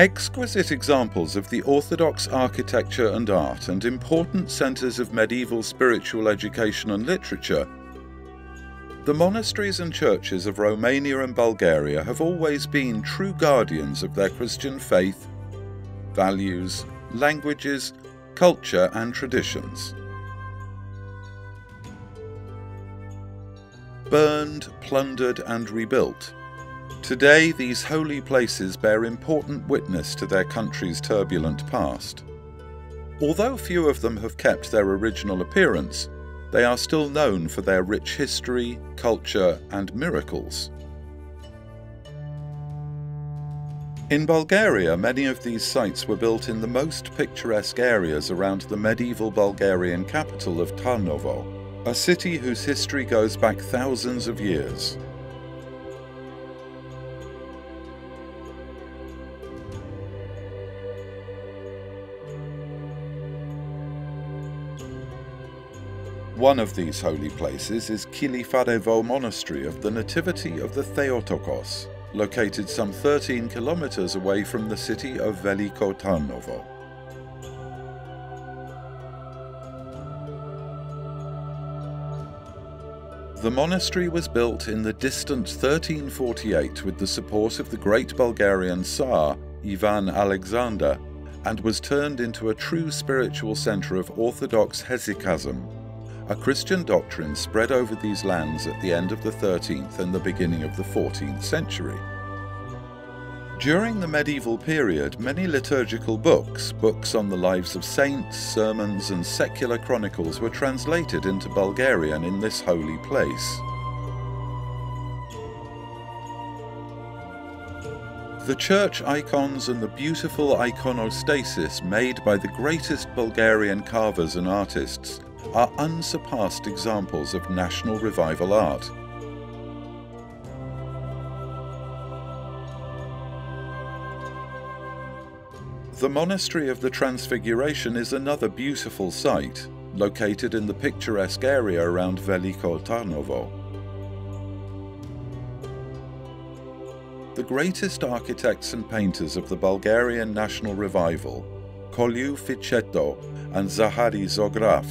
Exquisite examples of the orthodox architecture and art and important centres of medieval spiritual education and literature, the monasteries and churches of Romania and Bulgaria have always been true guardians of their Christian faith, values, languages, culture and traditions. Burned, plundered and rebuilt, today these holy places bear important witness to their country's turbulent past. Although few of them have kept their original appearance, they are still known for their rich history, culture and miracles. In Bulgaria, many of these sites were built in the most picturesque areas around the medieval Bulgarian capital of Tarnovo, a city whose history goes back thousands of years. One of these holy places is Kilifarevo Monastery of the Nativity of the Theotokos, located some 13 kilometers away from the city of Veliko Tarnovo. The monastery was built in the distant 1348 with the support of the great Bulgarian Tsar Ivan Alexander, and was turned into a true spiritual centre of Orthodox hesychasm, a Christian doctrine spread over these lands at the end of the 13th and the beginning of the 14th century. During the medieval period, many liturgical books on the lives of saints, sermons and secular chronicles were translated into Bulgarian in this holy place. The church icons and the beautiful iconostasis made by the greatest Bulgarian carvers and artists are unsurpassed examples of national revival art. The Monastery of the Transfiguration is another beautiful site, located in the picturesque area around Veliko Tarnovo. The greatest architects and painters of the Bulgarian national revival, Koliu Ficeto and Zahari Zograf,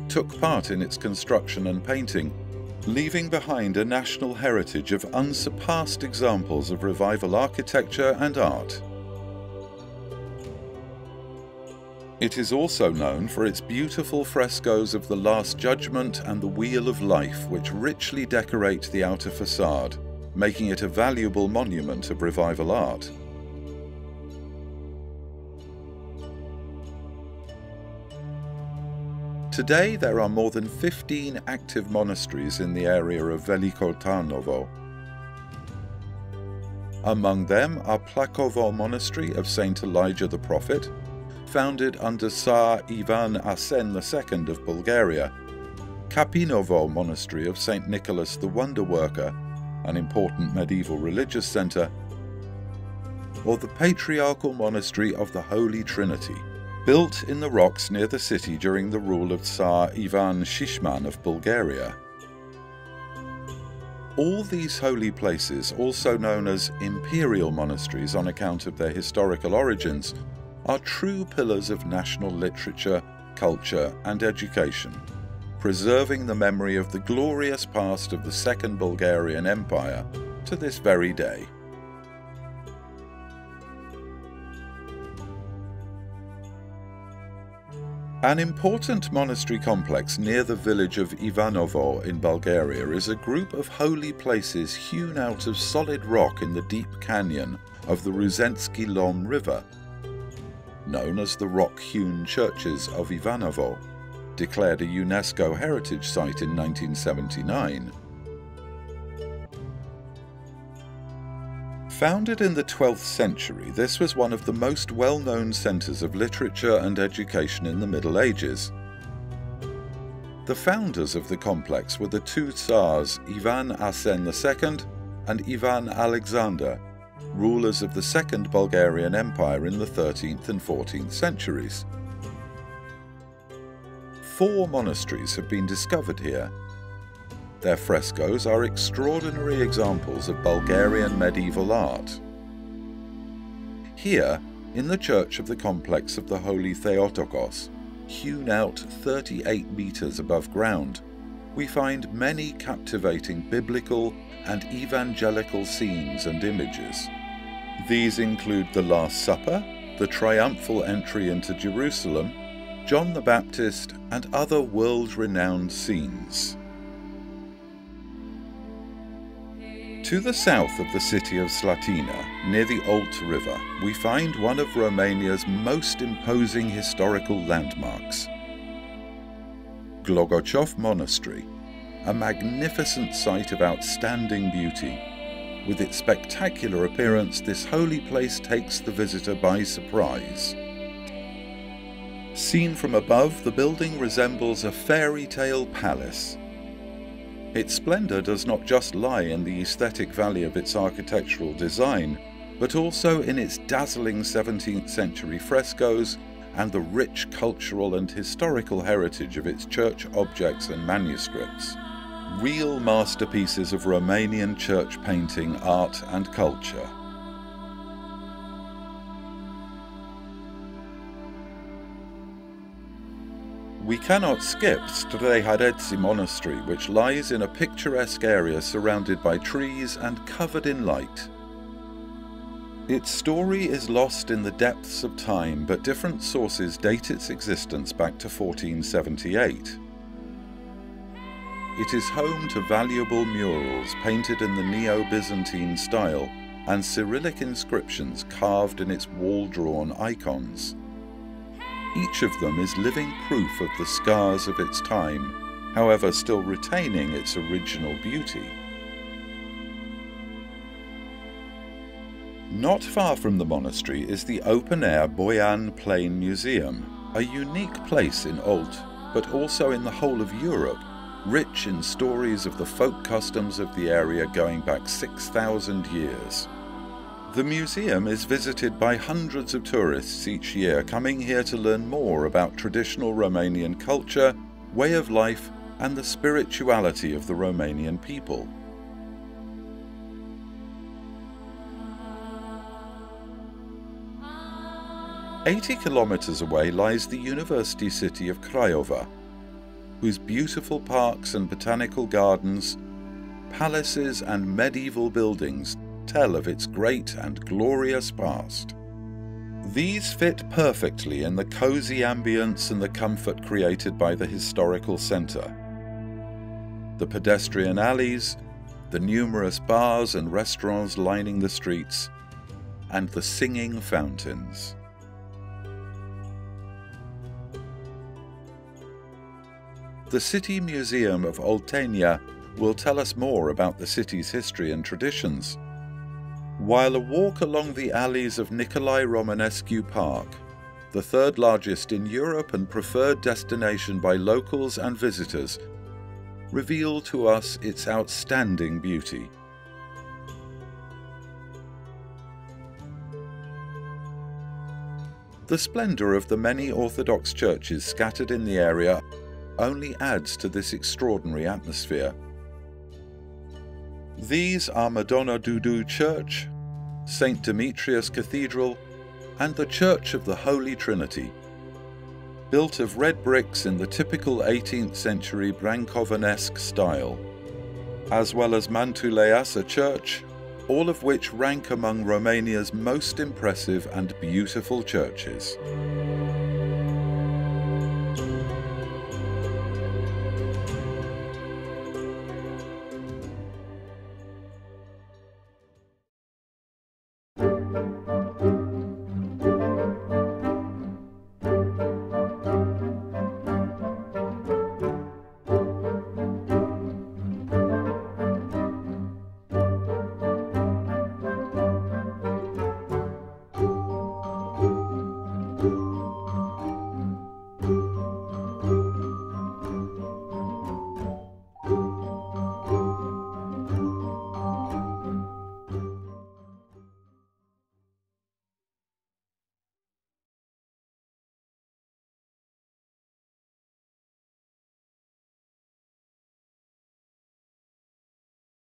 took part in its construction and painting, leaving behind a national heritage of unsurpassed examples of revival architecture and art. It is also known for its beautiful frescoes of the Last Judgment and the Wheel of Life, which richly decorate the outer facade, making it a valuable monument of revival art. Today there are more than 15 active monasteries in the area of Veliko Tarnovo. Among them are Plakovo Monastery of Saint Elijah the Prophet, founded under Tsar Ivan Asen II of Bulgaria, Kapinovo Monastery of Saint Nicholas the Wonder Worker, an important medieval religious centre, or the Patriarchal Monastery of the Holy Trinity, built in the rocks near the city during the rule of Tsar Ivan Shishman of Bulgaria. All these holy places, also known as imperial monasteries on account of their historical origins, are true pillars of national literature, culture and education, preserving the memory of the glorious past of the Second Bulgarian Empire to this very day. An important monastery complex near the village of Ivanovo in Bulgaria is a group of holy places hewn out of solid rock in the deep canyon of the Ruzensky Lom River, known as the rock-hewn churches of Ivanovo, declared a UNESCO heritage site in 1979. Founded in the 12th century, this was one of the most well-known centres of literature and education in the Middle Ages. The founders of the complex were the two Tsars Ivan Asen II and Ivan Alexander, rulers of the Second Bulgarian Empire in the 13th and 14th centuries. 4 monasteries have been discovered here. Their frescoes are extraordinary examples of Bulgarian medieval art. Here, In the church of the complex of the Holy Theotokos, hewn out 38 meters above ground, we find many captivating biblical and evangelical scenes and images. These include the Last Supper, the triumphal entry into Jerusalem, John the Baptist, and other world-renowned scenes. To the south of the city of Slatina, near the Olt River, we find one of Romania's most imposing historical landmarks, Glogocov Monastery, a magnificent site of outstanding beauty. With its spectacular appearance, this holy place takes the visitor by surprise. Seen from above, the building resembles a fairy tale palace. Its splendour does not just lie in the aesthetic value of its architectural design, but also in its dazzling 17th century frescoes and the rich cultural and historical heritage of its church objects and manuscripts. Real masterpieces of Romanian church painting, art and culture. We cannot skip Strehăreți Monastery, which lies in a picturesque area surrounded by trees and covered in light. Its story is lost in the depths of time, but different sources date its existence back to 1478. It is home to valuable murals painted in the Neo-Byzantine style and Cyrillic inscriptions carved in its wall-drawn icons. Each of them is living proof of the scars of its time, however still retaining its original beauty. Not far from the monastery is the open-air Boian Plain Museum, a unique place in Olt, but also in the whole of Europe, rich in stories of the folk customs of the area going back 6,000 years. The museum is visited by hundreds of tourists each year, coming here to learn more about traditional Romanian culture, way of life, and the spirituality of the Romanian people. "80 kilometers away lies the university city of Craiova, whose beautiful parks and botanical gardens, palaces and medieval buildings tell of its great and glorious past. These fit perfectly in the cozy ambience and the comfort created by the historical centre. The pedestrian alleys, the numerous bars and restaurants lining the streets, and the singing fountains. The City Museum of Oltenia will tell us more about the city's history and traditions, while a walk along the alleys of Nicolae Romanescu Park, the third largest in Europe and preferred destination by locals and visitors, reveal to us its outstanding beauty. The splendour of the many Orthodox churches scattered in the area only adds to this extraordinary atmosphere. These are Madonna Dudu Church, St. Demetrius Cathedral, and the Church of the Holy Trinity, built of red bricks in the typical 18th century Brancovanesque style, as well as Mantuleasa Church, all of which rank among Romania's most impressive and beautiful churches.